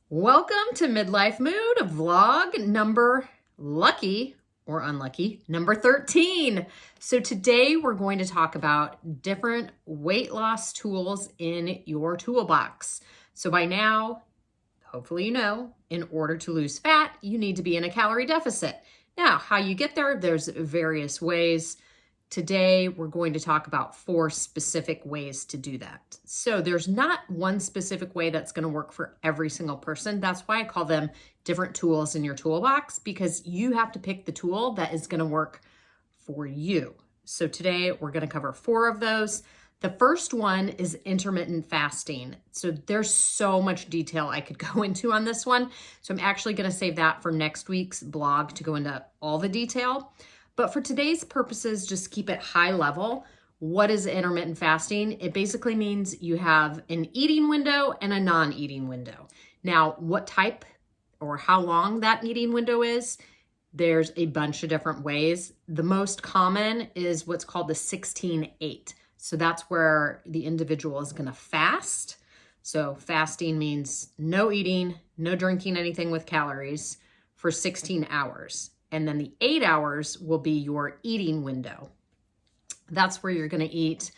Welcome to Midlife Mood, vlog number lucky or unlucky, number 13. So today we're going to talk about different weight loss tools in your toolbox. So by now, hopefully you know, in order to lose fat, you need to be in a calorie deficit. Now, how you get there, there's various ways. Today, we're going to talk about 4 specific ways to do that. So there's not one specific way that's going to work for every single person. That's why I call them different tools in your toolbox, because you have to pick the tool that is going to work for you. So today, we're going to cover 4 of those. The first one is intermittent fasting. So there's so much detail I could go into on this one. So I'm actually going to save that for next week's blog to go into all the detail. But for today's purposes, just keep it high level. What is intermittent fasting? It basically means you have an eating window and a non-eating window. Now, what type or how long that eating window is, there's a bunch of different ways. The most common is what's called the 16-8. So that's where the individual is going to fast. So fasting means no eating, no drinking anything with calories for 16 hours. And then the 8 hours will be your eating window. That's where you're going to eat.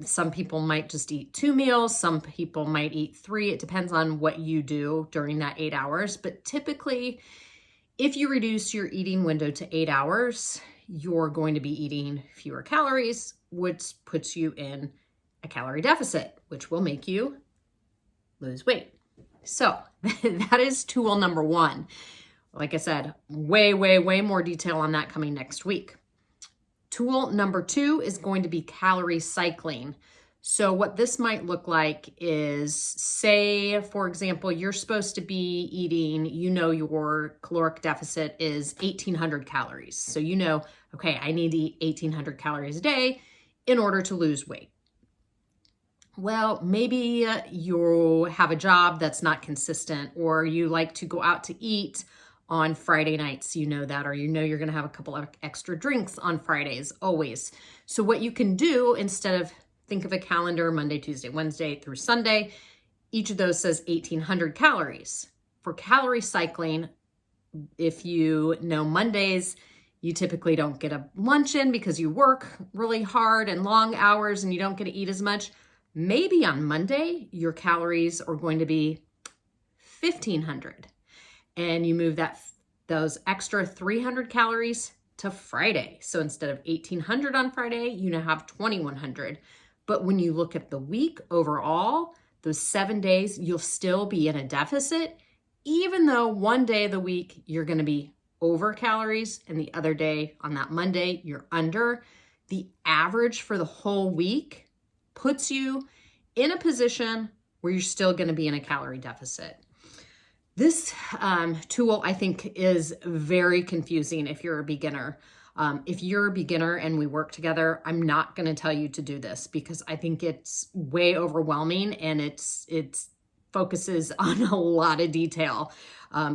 Some people might just eat 2 meals. Some people might eat 3. It depends on what you do during that 8 hours. But typically, if you reduce your eating window to 8 hours, you're going to be eating fewer calories, which puts you in a calorie deficit, which will make you lose weight. So that is tool number 1. Like I said, way more detail on that coming next week. Tool number 2 is going to be calorie cycling. So what this might look like is, say, for example, you're supposed to be eating, your caloric deficit is 1,800 calories. So okay, I need to eat 1,800 calories a day in order to lose weight. Well, maybe you have a job that's not consistent, or you like to go out to eat on Friday nights, that, or you're going to have a couple of extra drinks on Fridays, always. So what you can do, instead of think of a calendar, Monday, Tuesday, Wednesday through Sunday, each of those says 1,800 calories. For calorie cycling, if you know Mondays, you typically don't get a lunch in because you work really hard and long hours and you don't get to eat as much. Maybe on Monday, your calories are going to be 1,500. And you move those extra 300 calories to Friday. So instead of 1,800 on Friday, you now have 2,100. But when you look at the week overall, those 7 days, you'll still be in a deficit, even though one day of the week, you're going to be over calories, and the other day on that Monday, you're under. The average for the whole week puts you in a position where you're still going to be in a calorie deficit. This tool, I think, is very confusing if you're a beginner. If you're a beginner and we work together, I'm not going to tell you to do this because I think it's way overwhelming and it focuses on a lot of detail.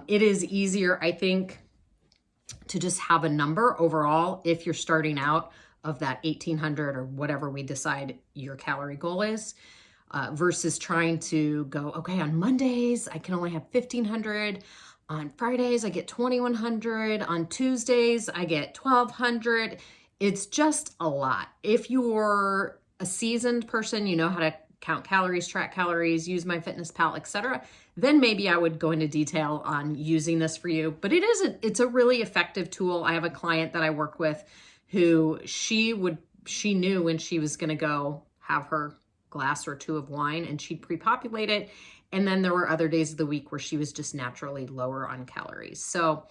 It is easier, I think, to just have a number overall if you're starting out of that 1,800 or whatever we decide your calorie goal is. Versus trying to go, okay, on Mondays, I can only have 1,500. On Fridays, I get 2,100. On Tuesdays, I get 1,200. It's just a lot. If you're a seasoned person, you know how to count calories, track calories, use MyFitnessPal, etc., then maybe I would go into detail on using this for you. But it's a really effective tool. I have a client that I work with who she knew when she was going to go have her glass or 2 of wine, and she'd pre-populate it. And then there were other days of the week where she was just naturally lower on calories. So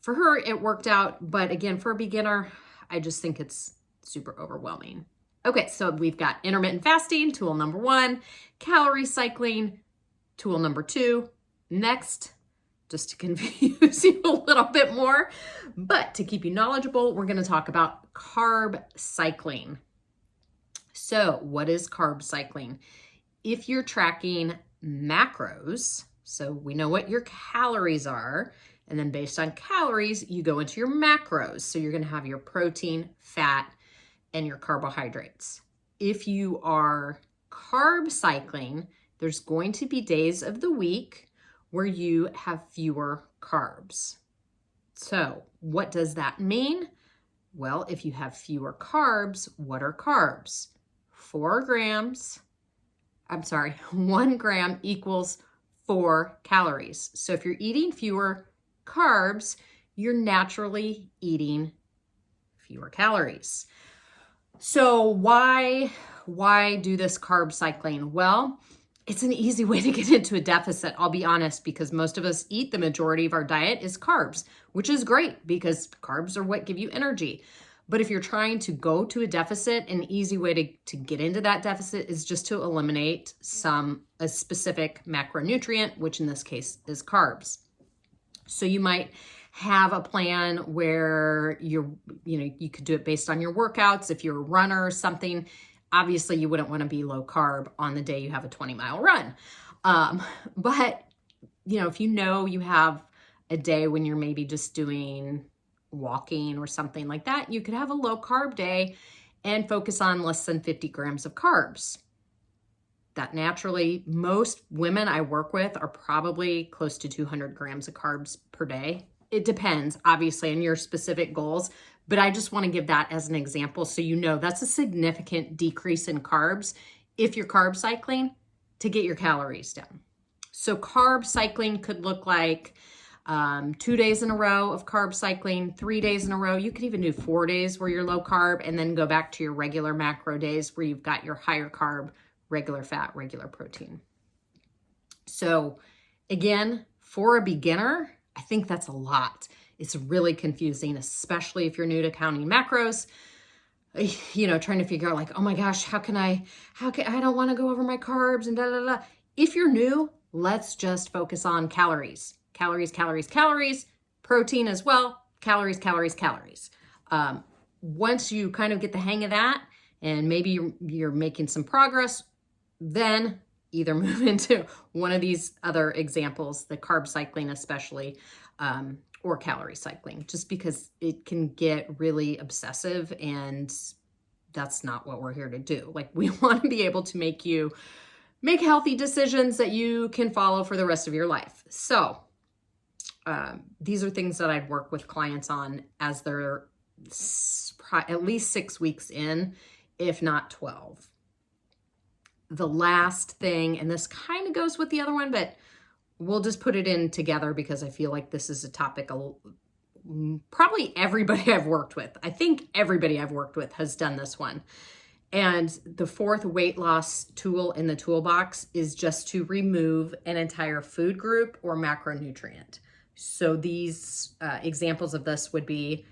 for her, it worked out. But again, for a beginner, I just think it's super overwhelming. Okay, so we've got intermittent fasting, tool number 1, calorie cycling, tool number 2. Next, just to confuse you a little bit more, but to keep you knowledgeable, we're going to talk about carb cycling. So what is carb cycling? If you're tracking macros, so we know what your calories are, and then based on calories, you go into your macros. So you're going to have your protein, fat, and your carbohydrates. If you are carb cycling, there's going to be days of the week where you have fewer carbs. So what does that mean? Well, if you have fewer carbs, what are carbs? 1 gram equals 4 calories. So if you're eating fewer carbs, you're naturally eating fewer calories. So why do this carb cycling? Well, it's an easy way to get into a deficit, I'll be honest, because most of us eat the majority of our diet is carbs, which is great because carbs are what give you energy. But if you're trying to go to a deficit, an easy way to get into that deficit is just to eliminate a specific macronutrient, which in this case is carbs. So you might have a plan where you could do it based on your workouts. If you're a runner or something, obviously you wouldn't want to be low carb on the day you have a 20-mile run. But if you have a day when you're maybe just doing walking or something like that, you could have a low carb day and focus on less than 50 grams of carbs. That naturally, most women I work with are probably close to 200 grams of carbs per day. It depends, obviously, on your specific goals, but I just want to give that as an example so that's a significant decrease in carbs if you're carb cycling to get your calories down. So carb cycling could look like 2 days in a row of carb cycling, 3 days in a row. You could even do 4 days where you're low carb and then go back to your regular macro days where you've got your higher carb, regular fat, regular protein. So again, for a beginner, I think that's a lot. It's really confusing, especially if you're new to counting macros, trying to figure out like, oh my gosh, I don't want to go over my carbs and da, da, da. If you're new, let's just focus on calories. Calories, calories, calories, protein as well, calories, calories, calories. Once you kind of get the hang of that and maybe you're making some progress, then either move into one of these other examples, the carb cycling especially, or calorie cycling, just because it can get really obsessive and that's not what we're here to do. Like we want to be able to make healthy decisions that you can follow for the rest of your life. So these are things that I'd work with clients on as they're at least 6 weeks in, if not 12. The last thing, and this kind of goes with the other one, but we'll just put it in together because I feel like this is a topic probably everybody I've worked with. I think everybody I've worked with has done this one. And the fourth weight loss tool in the toolbox is just to remove an entire food group or macronutrient. So these examples of this would be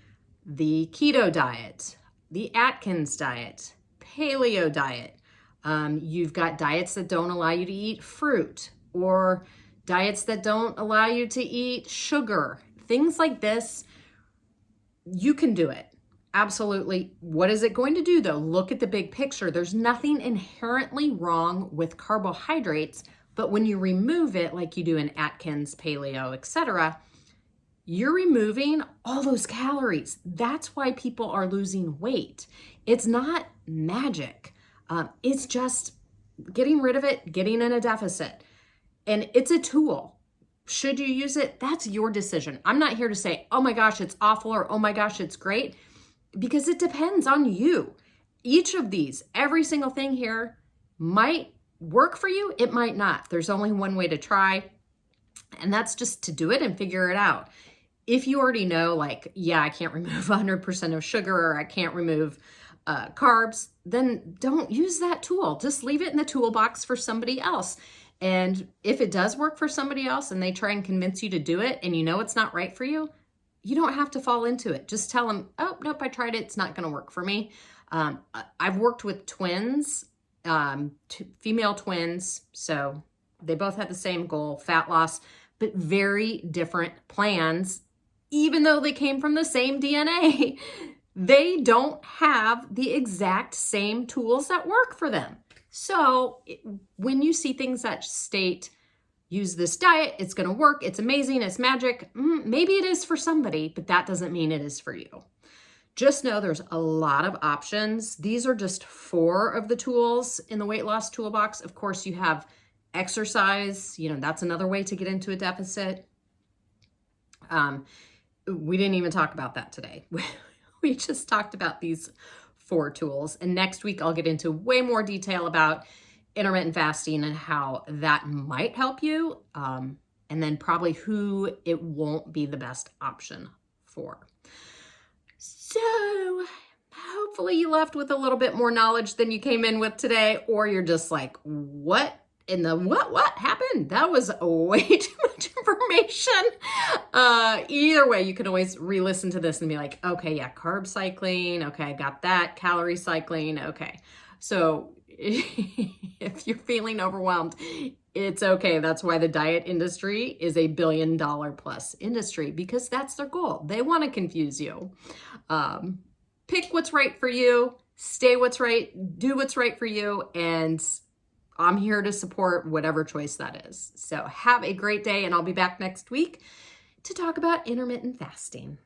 the keto diet, the Atkins diet, paleo diet. You've got diets that don't allow you to eat fruit or diets that don't allow you to eat sugar, things like this. You can do it. Absolutely. What is it going to do though? Look at the big picture. There's nothing inherently wrong with carbohydrates, but when you remove it, like you do in Atkins, paleo, etc., you're removing all those calories. That's why people are losing weight. It's not magic. It's just getting rid of it, getting in a deficit. And it's a tool. Should you use it? That's your decision. I'm not here to say, oh my gosh, it's awful, or oh my gosh, it's great, because it depends on you. Each of these, every single thing here might work for you. It might not. There's only one way to try, and that's just to do it and figure it out. If you already know, like, yeah, I can't remove 100% of sugar, or I can't remove carbs, then don't use that tool. Just leave it in the toolbox for somebody else. And if it does work for somebody else and they try and convince you to do it and you know it's not right for you, you don't have to fall into it. Just tell them, oh, nope, I tried it. It's not going to work for me. I've worked with twins, female twins. So they both had the same goal, fat loss, but very different plans. Even though they came from the same DNA, they don't have the exact same tools that work for them. So when you see things that state, use this diet, it's going to work, it's amazing, it's magic, maybe it is for somebody, but that doesn't mean it is for you. Just know there's a lot of options. These are just 4 of the tools in the weight loss toolbox. Of course, you have Exercise, that's another way to get into a deficit. We didn't even talk about that today. We just talked about these 4 tools. And next week, I'll get into way more detail about intermittent fasting and how that might help you. And then probably who it won't be the best option for. So hopefully you left with a little bit more knowledge than you came in with today, or you're just like, what in the what happened? That was way too much information. Either way, you can always re-listen to this and be like, okay, yeah, carb cycling. Okay, I got that. Calorie cycling. Okay. So if you're feeling overwhelmed, it's okay. That's why the diet industry is a $1 billion plus industry, because that's their goal. They want to confuse you. Pick what's right for you, stay what's right, do what's right for you, and I'm here to support whatever choice that is. So have a great day, and I'll be back next week to talk about intermittent fasting.